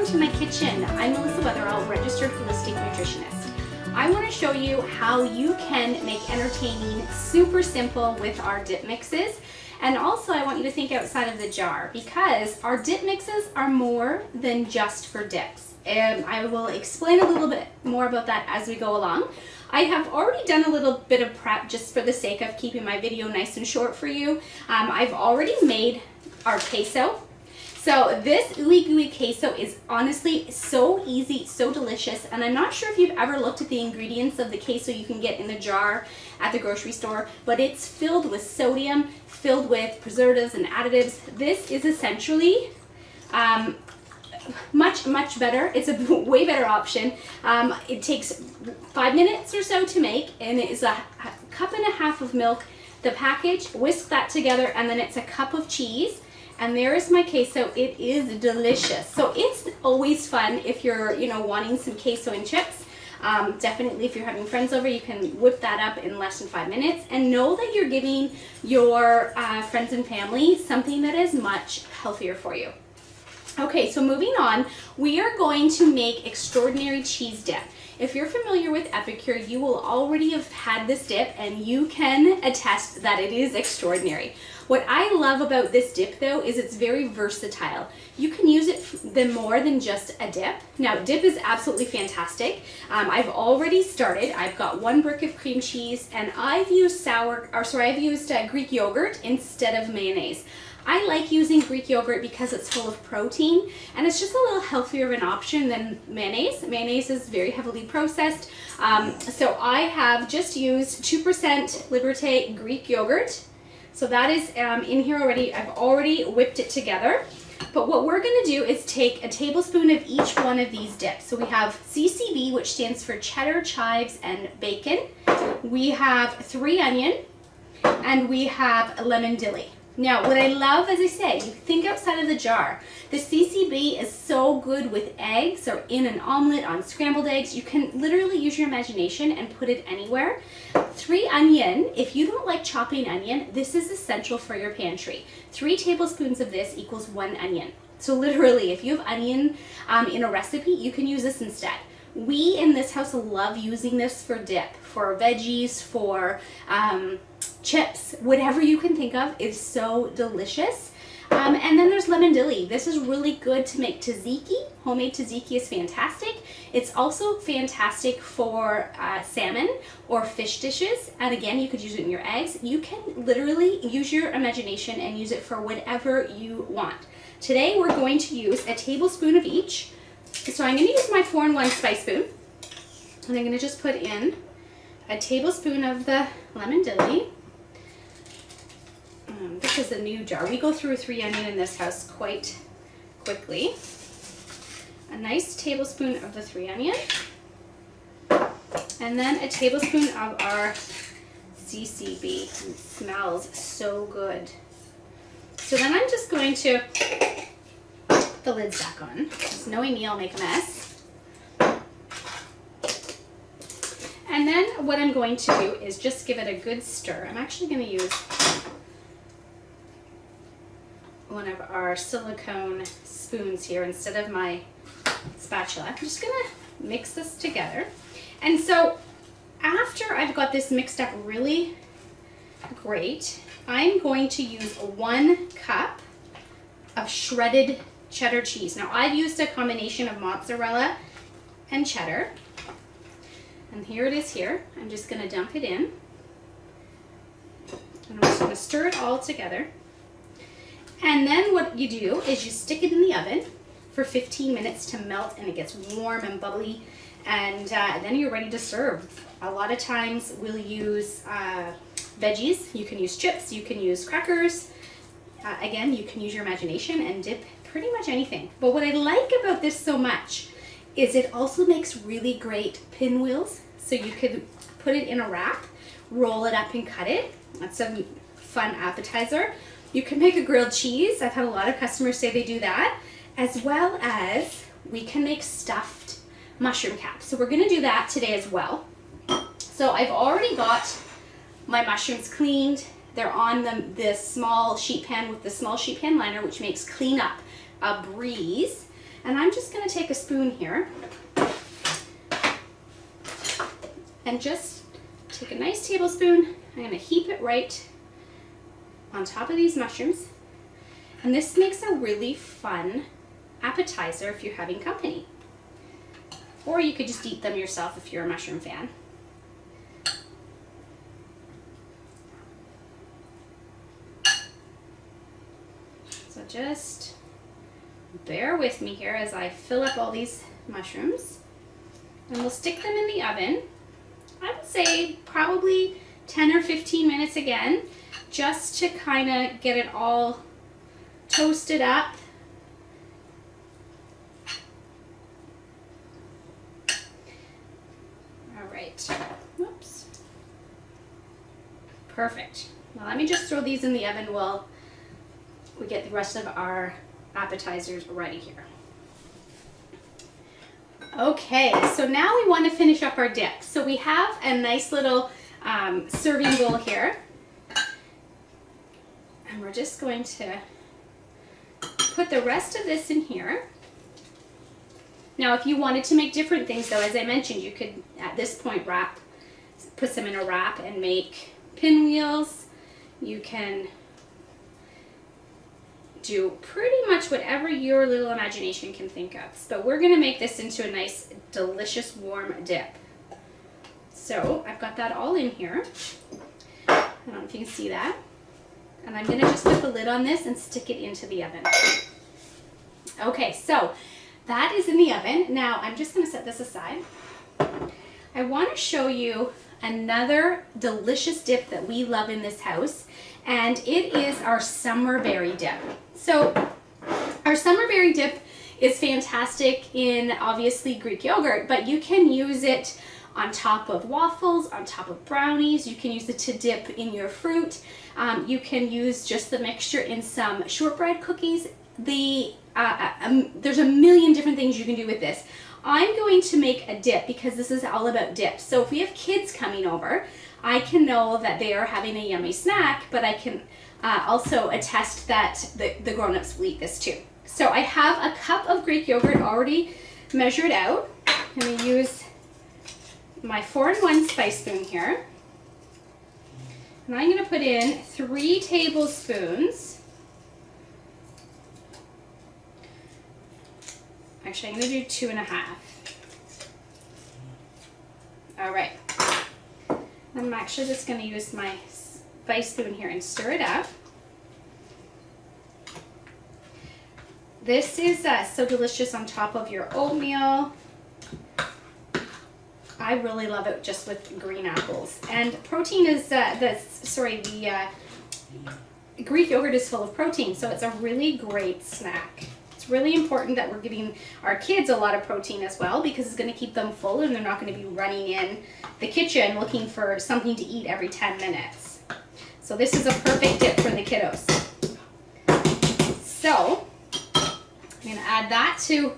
welcome to my kitchen. I'm Melissa Weatherall, registered holistic nutritionist. I want to show you how you can make entertaining super simple with our dip mixes. And also I want you to think outside of the jar, because our dip mixes are more than just for dips. And I will explain a little bit more about that as we go along. I have already done a little bit of prep just for the sake of keeping my video nice and short for you. I've already made our queso. So this Ooey Gooey Queso is honestly so easy, so delicious, and I'm not sure if you've ever looked at the ingredients of the queso you can get in the jar at the grocery store, but it's filled with sodium, filled with preservatives and additives. This is essentially much better. It's a way better option. It takes 5 minutes or so to make, and it is a cup and a half of milk, the package, whisk that together, and then it's a cup of cheese. And there is my queso. It is delicious. So it's always fun if you're, wanting some queso and chips. Definitely if you're having friends over, you can whip that up in less than 5 minutes. And know that you're giving your friends and family something that is much healthier for you. Okay, so moving on, we are going to make extraordinary cheese dip. If you're familiar with Epicure, you will already have had this dip and you can attest that it is extraordinary. What I love about this dip though is it's very versatile. You can use it more than just a dip. Now dip is absolutely fantastic. I've already started. I've got 1 brick of cream cheese and I've used Greek yogurt instead of mayonnaise. I like using Greek yogurt because it's full of protein and it's just a little healthier of an option than mayonnaise. Mayonnaise is very heavily processed. So I have just used 2% Liberté Greek yogurt. So that is in here already. I've already whipped it together. But what we're going to do is take a tablespoon of each one of these dips. So we have CCB, which stands for cheddar, chives, and bacon. We have 3 onion, and we have lemon dilly. Now, what I love, as I say, you think outside of the jar. The CCB is so good with eggs or in an omelet, on scrambled eggs. You can literally use your imagination and put it anywhere. 3 onion, if you don't like chopping onion, this is essential for your pantry. 3 tablespoons of this equals 1 onion. So literally, if you have onion in a recipe, you can use this instead. We in this house love using this for dip, for veggies, for chips, whatever you can think of is so delicious. And then there's lemon dilly. This is really good to make tzatziki. Homemade tzatziki is fantastic. It's also fantastic for salmon or fish dishes. And again, you could use it in your eggs. You can literally use your imagination and use it for whatever you want. Today, we're going to use a tablespoon of each. So I'm going to use my 4-in-1 spice spoon. And I'm going to just put in a tablespoon of the lemon dilly. This is a new jar. We go through 3 onion in this house quite quickly. A nice tablespoon of the 3 onion. And then a tablespoon of our CCB. It smells so good. So then I'm just going to put the lids back on, because knowing me, I'll make a mess. And then what I'm going to do is just give it a good stir. I'm actually going to use one of our silicone spoons here instead of my spatula. I'm just gonna mix this together. And so after I've got this mixed up really great, I'm going to use 1 cup of shredded cheddar cheese. Now I've used a combination of mozzarella and cheddar. And here it is here. I'm just gonna dump it in. And I'm just gonna stir it all together. And then what you do is you stick it in the oven for 15 minutes to melt, and it gets warm and bubbly, and then you're ready to serve. A lot of times we'll use veggies. You can use chips, you can use crackers. Again, you can use your imagination and dip pretty much anything. But what I like about this so much is it also makes really great pinwheels. So you could put it in a wrap, roll it up and cut it. That's a fun appetizer. You can make a grilled cheese. I've had a lot of customers say they do that, as well as we can make stuffed mushroom caps. So we're gonna do that today as well. So I've already got my mushrooms cleaned. They're on the small sheet pan with the small sheet pan liner, which makes cleanup a breeze. And I'm just going to take a spoon here and just take a nice tablespoon. I'm going to heap it right on top of these mushrooms. And this makes a really fun appetizer if you're having company. Or you could just eat them yourself if you're a mushroom fan. So just bear with me here as I fill up all these mushrooms. And we'll stick them in the oven. I would say probably 10 or 15 minutes again, just to kind of get it all toasted up. All right, whoops. Perfect. Now let me just throw these in the oven while we get the rest of our appetizers ready here. Okay, so now we want to finish up our dip. So we have a nice little serving bowl here. And we're just going to put the rest of this in here. Now, if you wanted to make different things, though, as I mentioned, you could, at this point, put some in a wrap and make pinwheels. You can do pretty much whatever your little imagination can think of. But we're going to make this into a nice, delicious, warm dip. So I've got that all in here. I don't know if you can see that. And I'm going to just put the lid on this and stick it into the oven. Okay, so that is in the oven. Now I'm just going to set this aside. I want to show you another delicious dip that we love in this house, and it is our summer berry dip. So our summer berry dip is fantastic in, obviously, Greek yogurt, but you can use it on top of waffles, on top of brownies. You can use it to dip in your fruit. You can use just the mixture in some shortbread cookies. There's a million different things you can do with this. I'm going to make a dip because this is all about dips. So if we have kids coming over, I can know that they are having a yummy snack, but I can also attest that the grown-ups will eat this too. So I have a cup of Greek yogurt already measured out. I'm going to use my 4-in-1 spice spoon here. And I'm going to put in 3 tablespoons. Actually, I'm going to do 2.5. All right. I'm actually just going to use my spice spoon here and stir it up. This is so delicious on top of your oatmeal. I really love it just with green apples. And protein is, the Greek yogurt is full of protein, so it's a really great snack. It's really important that we're giving our kids a lot of protein as well, because it's going to keep them full and they're not going to be running in the kitchen looking for something to eat every 10 minutes. So this is a perfect dip for the kiddos. So I'm going to add that to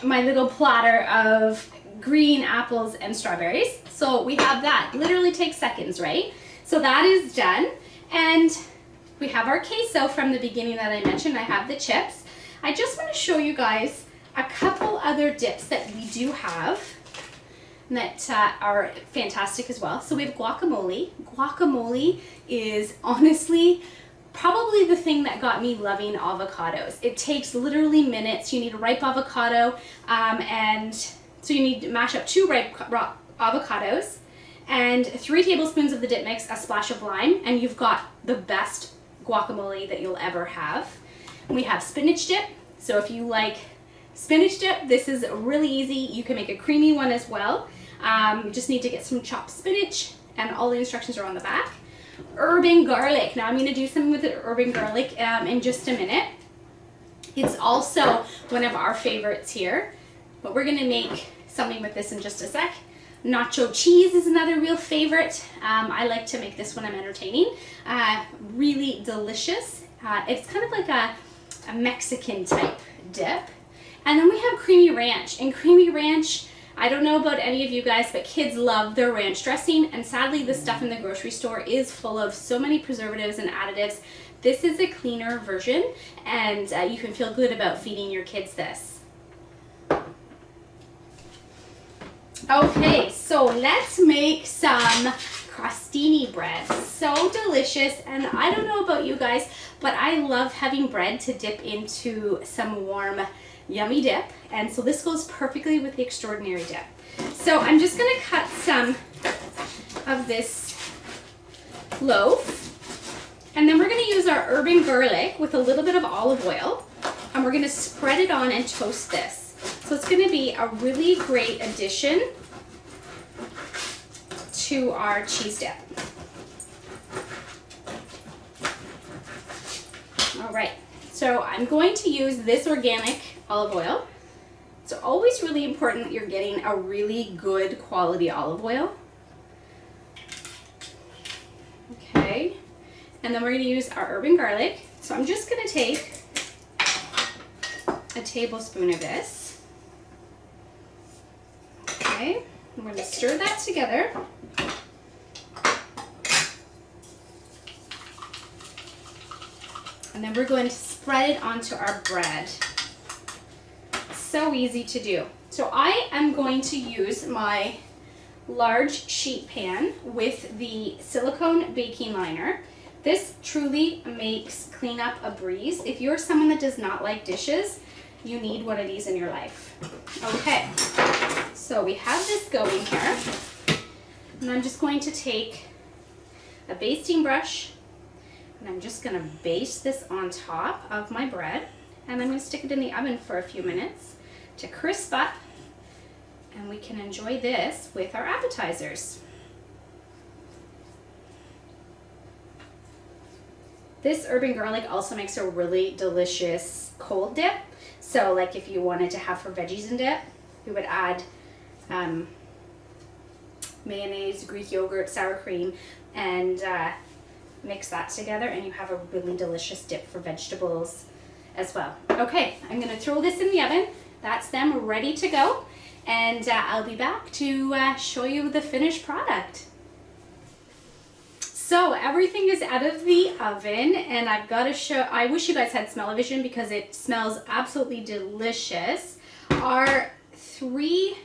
my little platter of green apples and strawberries. So we have that. Literally takes seconds, right? So that is done. And we have our queso from the beginning that I mentioned. I have the chips. I just want to show you guys a couple other dips that we do have that are fantastic as well. So we have guacamole. Guacamole is honestly probably the thing that got me loving avocados. It takes literally minutes. You need a ripe avocado, and so you need to mash up 2 ripe avocados and 3 tablespoons of the dip mix, a splash of lime, and you've got the best guacamole that you'll ever have. We have spinach dip. So if you like spinach dip, this is really easy. You can make a creamy one as well. You just need to get some chopped spinach, and all the instructions are on the back. Herb and garlic. Now I'm going to do something with the herb and garlic in just a minute. It's also one of our favorites here, but we're going to make something with this in just a sec. Nacho cheese is another real favorite. I like to make this when I'm entertaining. Really delicious. It's kind of like a Mexican type dip. And then we have creamy ranch. And creamy ranch, I don't know about any of you guys, but kids love their ranch dressing. And sadly, the stuff in the grocery store is full of so many preservatives and additives. This is a cleaner version, and you can feel good about feeding your kids this. Okay, so let's make some crostini bread. So delicious, and I don't know about you guys, but I love having bread to dip into some warm, yummy dip, and so this goes perfectly with the extraordinary dip. So I'm just gonna cut some of this loaf, and then we're gonna use our urban garlic with a little bit of olive oil, and we're gonna spread it on and toast this. So it's gonna be a really great addition to our cheese dip. All right, so I'm going to use this organic olive oil. It's always really important that you're getting a really good quality olive oil. Okay, and then we're going to use our urban garlic. So I'm just going to take a tablespoon of this. Okay, I'm going to stir that together. And then we're going to spread it onto our bread. So easy to do. So I am going to use my large sheet pan with the silicone baking liner. This truly makes cleanup a breeze. If you're someone that does not like dishes, you need one of these in your life. Okay, so we have this going here. And I'm just going to take a basting brush, and I'm just gonna baste this on top of my bread, and I'm gonna stick it in the oven for a few minutes to crisp up, and we can enjoy this with our appetizers. This urban garlic also makes a really delicious cold dip. So like if you wanted to have for veggies and dip, you would add mayonnaise, Greek yogurt, sour cream, and mix that together, and you have a really delicious dip for vegetables as well. Okay, I'm gonna throw this in the oven. That's them ready to go, and I'll be back to show you the finished product. So everything is out of the oven, and I've got to show, I wish you guys had smell-o-vision because it smells absolutely delicious. Our we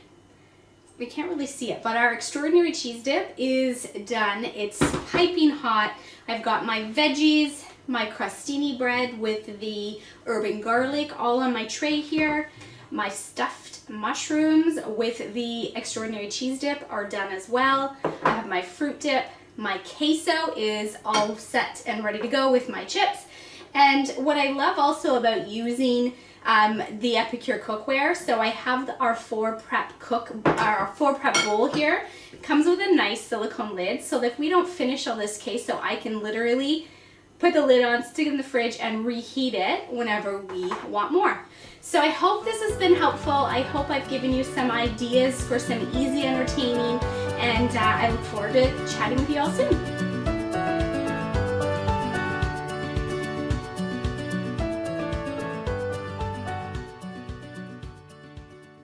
can't really see it, but our extraordinary cheese dip is done. It's piping hot. I've got my veggies, my crostini bread with the urban garlic all on my tray here. My stuffed mushrooms with the extraordinary cheese dip are done as well. I have my fruit dip. My queso is all set and ready to go with my chips. And what I love also about using the Epicure cookware, so I have our four prep bowl here. It comes with a nice silicone lid, so that if we don't finish all this queso, I can literally put the lid on, stick it in the fridge, and reheat it whenever we want more. So I hope this has been helpful. I hope I've given you some ideas for some easy entertaining, and I look forward to chatting with you all soon.